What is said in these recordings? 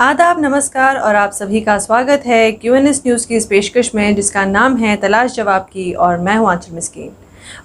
आदाब, नमस्कार और आप सभी का स्वागत है क्यूएनएस न्यूज़ की इस पेशकश में जिसका नाम है तलाश जवाब की और मैं हूं आंचल मिस्कीन।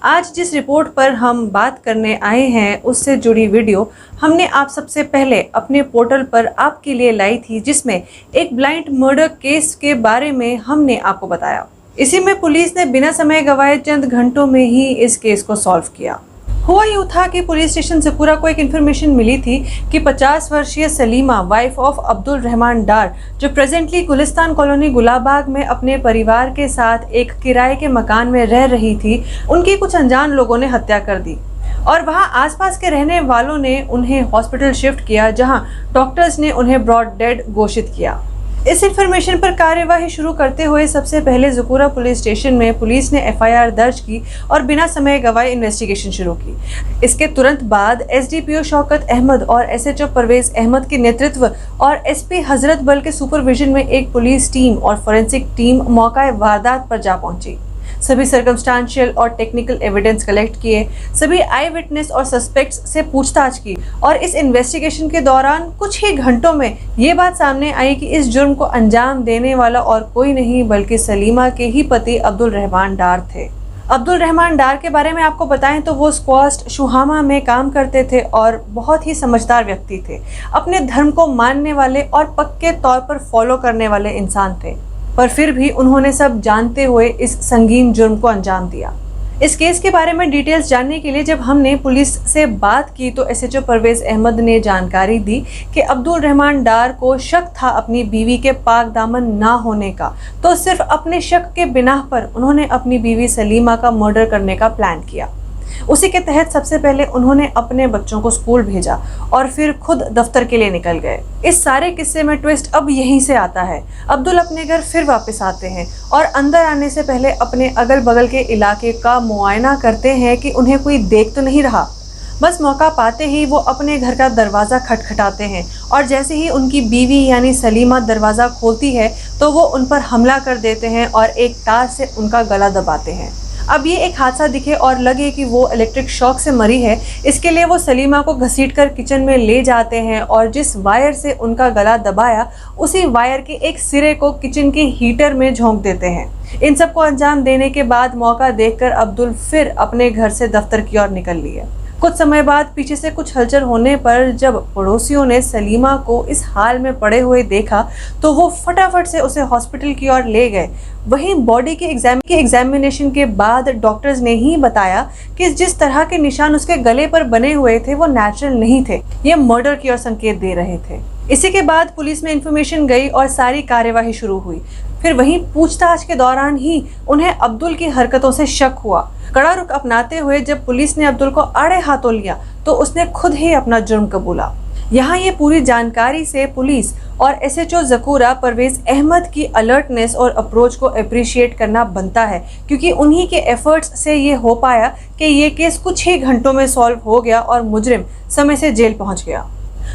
आज जिस रिपोर्ट पर हम बात करने आए हैं उससे जुड़ी वीडियो हमने आप सबसे पहले अपने पोर्टल पर आपके लिए लाई थी, जिसमें एक ब्लाइंड मर्डर केस के बारे में हमने आपको बताया। इसी में पुलिस ने बिना समय गंवाए चंद घंटों में ही इस केस को सॉल्व किया। हुआ यूँ था कि पुलिस स्टेशन ज़कूरा को एक इन्फॉर्मेशन मिली थी कि 50 वर्षीय सलीमा, वाइफ ऑफ अब्दुल रहमान डार, जो प्रेजेंटली गुलिस्तान कॉलोनी गुलाबाग में अपने परिवार के साथ एक किराए के मकान में रह रही थी, उनकी कुछ अनजान लोगों ने हत्या कर दी और वहां आसपास के रहने वालों ने उन्हें हॉस्पिटल शिफ्ट किया, जहां डॉक्टर्स ने उन्हें ब्रॉड डेड घोषित किया। इस इंफॉर्मेशन पर कार्यवाही शुरू करते हुए सबसे पहले ज़कूरा पुलिस स्टेशन में पुलिस ने एफआईआर दर्ज की और बिना समय गंवाए इन्वेस्टिगेशन शुरू की। इसके तुरंत बाद एसडीपीओ शौकत अहमद और एसएचओ परवेज अहमद के नेतृत्व और एसपी हजरत बल के सुपरविजन में एक पुलिस टीम और फोरेंसिक टीम मौका वारदात पर जा पहुंची। सभी सर्कमस्टांशियल और टेक्निकल एविडेंस कलेक्ट किए, सभी आई विटनेस और सस्पेक्ट्स से पूछताछ की और इस इन्वेस्टिगेशन के दौरान कुछ ही घंटों में ये बात सामने आई कि इस जुर्म को अंजाम देने वाला और कोई नहीं बल्कि सलीमा के ही पति अब्दुल रहमान डार थे। अब्दुल रहमान डार के बारे में आपको बताएं तो वो स्क्वास्ट शुहामा में काम करते थे और बहुत ही समझदार व्यक्ति थे। अपने धर्म को मानने वाले और पक्के तौर पर फॉलो करने वाले इंसान थे, पर फिर भी उन्होंने सब जानते हुए इस संगीन जुर्म को अंजाम दिया। इस केस के बारे में डिटेल्स जानने के लिए जब हमने पुलिस से बात की तो एसएचओ परवेज अहमद ने जानकारी दी कि अब्दुल रहमान डार को शक था अपनी बीवी के पाक दामन ना होने का, तो सिर्फ अपने शक के बिना पर उन्होंने अपनी बीवी सलीमा का मर्डर करने का प्लान किया। उसी के तहत सबसे पहले उन्होंने अपने बच्चों को स्कूल भेजा और फिर खुद दफ्तर के लिए निकल गए। इस सारे किस्से में ट्विस्ट अब यहीं से आता है। अब्दुल अपने घर फिर वापस आते हैं और अंदर आने से पहले अपने अगल बगल के इलाके का मुआयना करते हैं कि उन्हें कोई देख तो नहीं रहा। बस मौका पाते ही वो अपने घर का दरवाज़ा खटखटाते हैं और जैसे ही उनकी बीवी यानी सलीमा दरवाज़ा खोलती है तो वो उन पर हमला कर देते हैं और एक तार से उनका गला दबाते हैं। अब ये एक हादसा दिखे और लगे कि वो इलेक्ट्रिक शॉक से मरी है, इसके लिए वो सलीमा को घसीटकर किचन में ले जाते हैं और जिस वायर से उनका गला दबाया उसी वायर के एक सिरे को किचन के हीटर में झोंक देते हैं। इन सब को अंजाम देने के बाद मौका देखकर अब्दुल फिर अपने घर से दफ्तर की ओर निकल लिए। कुछ समय बाद पीछे से कुछ हलचल होने पर जब पड़ोसियों ने सलीमा को इस हाल में पड़े हुए देखा तो वो फटाफट से उसे हॉस्पिटल की ओर ले गए। वहीं बॉडी के एग्जामिनेशन के बाद डॉक्टर्स ने ही बताया कि जिस तरह के निशान उसके गले पर बने हुए थे वो नेचुरल नहीं थे, ये मर्डर की ओर संकेत दे रहे थे। इसी के बाद पुलिस में इंफॉर्मेशन गई और सारी कार्यवाही शुरू हुई। फिर वहीं पूछताछ के दौरान ही उन्हें अब्दुल की हरकतों से शक हुआ। कड़ा रुख अपनाते हुए जब पुलिस ने अब्दुल को आड़े हाथों लिया तो उसने खुद ही अपना जुर्म कबूला। यहाँ ये पूरी जानकारी से पुलिस और एसएचओ ज़कूरा परवेज अहमद की अलर्टनेस और अप्रोच को अप्रिशिएट करना बनता है, क्योंकि उन्हीं के एफर्ट्स से ये हो पाया कि ये केस कुछ ही घंटों में सॉल्व हो गया और मुजरिम समय से जेल पहुँच गया।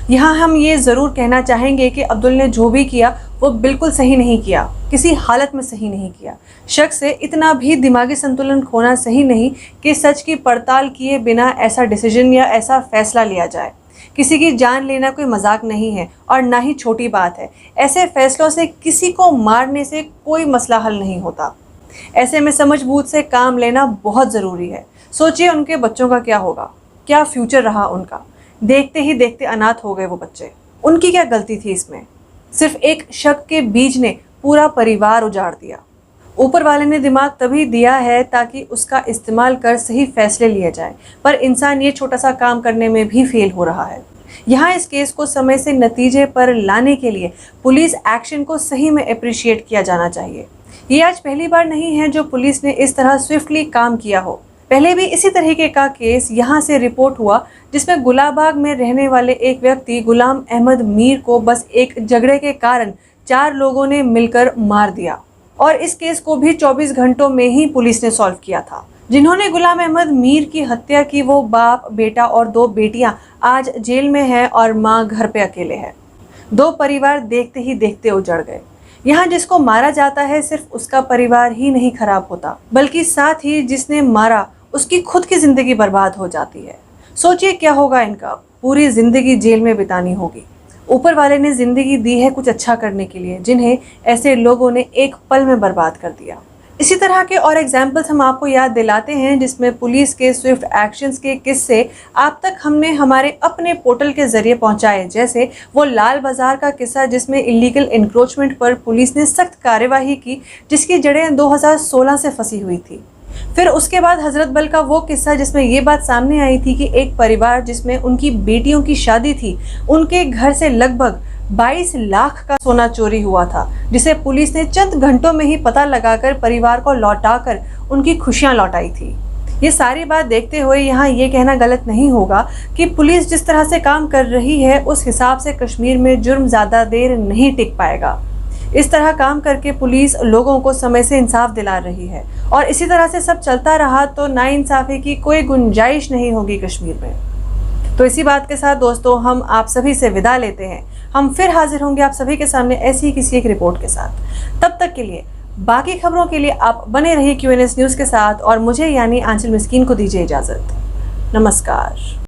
यहाँ हम ये ज़रूर कहना चाहेंगे कि अब्दुल ने जो भी किया वो बिल्कुल सही नहीं किया, किसी हालत में सही नहीं किया। शक से इतना भी दिमागी संतुलन खोना सही नहीं कि सच की पड़ताल किए बिना ऐसा डिसीजन या ऐसा फैसला लिया जाए। किसी की जान लेना कोई मजाक नहीं है और ना ही छोटी बात है। ऐसे फैसलों से किसी को मारने से कोई मसला हल नहीं होता। ऐसे में समझबूझ से काम लेना बहुत ज़रूरी है। सोचिए उनके बच्चों का क्या होगा, क्या फ्यूचर रहा उनका। देखते ही देखते अनाथ हो गए वो बच्चे। उनकी क्या गलती थी इसमें? सिर्फ एक शक के बीज ने पूरा परिवार उजाड़ दिया। ऊपर वाले ने दिमाग तभी दिया है ताकि उसका इस्तेमाल कर सही फैसले लिए जाए, पर इंसान ये छोटा सा काम करने में भी फेल हो रहा है। यहाँ इस केस को समय से नतीजे पर लाने के लिए पुलिस एक्शन को सही में अप्रिशिएट किया जाना चाहिए। ये आज पहली बार नहीं है जो पुलिस ने इस तरह स्विफ्टली काम किया हो। पहले भी इसी तरीके का केस यहाँ से रिपोर्ट हुआ जिसमें गुलाबाग में रहने वाले एक व्यक्ति गुलाम अहमद मीर को बस एक झगड़े के कारण 4 लोगों ने मिलकर मार दिया और इस केस को भी 24 घंटों में ही पुलिस ने सॉल्व किया था। जिन्होंने गुलाम अहमद मीर की हत्या की वो बाप, बेटा और 2 बेटियां आज जेल में हैं और माँ घर पे अकेले है। 2 परिवार देखते ही देखते उजड़ गए। यहाँ जिसको मारा जाता है सिर्फ उसका परिवार ही नहीं खराब होता, बल्कि साथ ही जिसने मारा उसकी खुद की जिंदगी बर्बाद हो जाती है। सोचिए क्या होगा इनका, पूरी जिंदगी जेल में बितानी होगी। ऊपर वाले ने जिंदगी दी है कुछ अच्छा करने के लिए, जिन्हें ऐसे लोगों ने एक पल में बर्बाद कर दिया। इसी तरह के और एग्जाम्पल्स हम आपको याद दिलाते हैं, जिसमें पुलिस के स्विफ्ट एक्शंस के किस्से आप तक हमने हमारे अपने पोर्टल के जरिए पहुंचाए। जैसे वो लाल बाजार का किस्सा, जिसमें इलीगल इंक्रोचमेंट पर पुलिस ने सख्त कार्यवाही की, जिसकी जड़ें 2016 से फंसी हुई थी। फिर उसके बाद हजरत बल का वो किस्सा, जिसमें ये बात सामने आई थी कि एक परिवार जिसमें उनकी बेटियों की शादी थी, उनके घर से लगभग 22 लाख का सोना चोरी हुआ था, जिसे पुलिस ने चंद घंटों में ही पता लगाकर परिवार को लौटाकर उनकी खुशियां लौटाई थी। ये सारी बात देखते हुए यहाँ ये कहना गलत नहीं होगा कि पुलिस जिस तरह से काम कर रही है, उस हिसाब से कश्मीर में जुर्म ज़्यादा देर नहीं टिक पाएगा। इस तरह काम करके पुलिस लोगों को समय से इंसाफ दिला रही है, और इसी तरह से सब चलता रहा तो नाइंसाफ़ी की कोई गुंजाइश नहीं होगी कश्मीर में। तो इसी बात के साथ दोस्तों, हम आप सभी से विदा लेते हैं। हम फिर हाजिर होंगे आप सभी के सामने ऐसी ही किसी एक रिपोर्ट के साथ। तब तक के लिए बाकी खबरों के लिए आप बने रहिए QNS न्यूज़ के साथ, और मुझे यानी आंचल मिस्कीन को दीजिए इजाज़त। नमस्कार।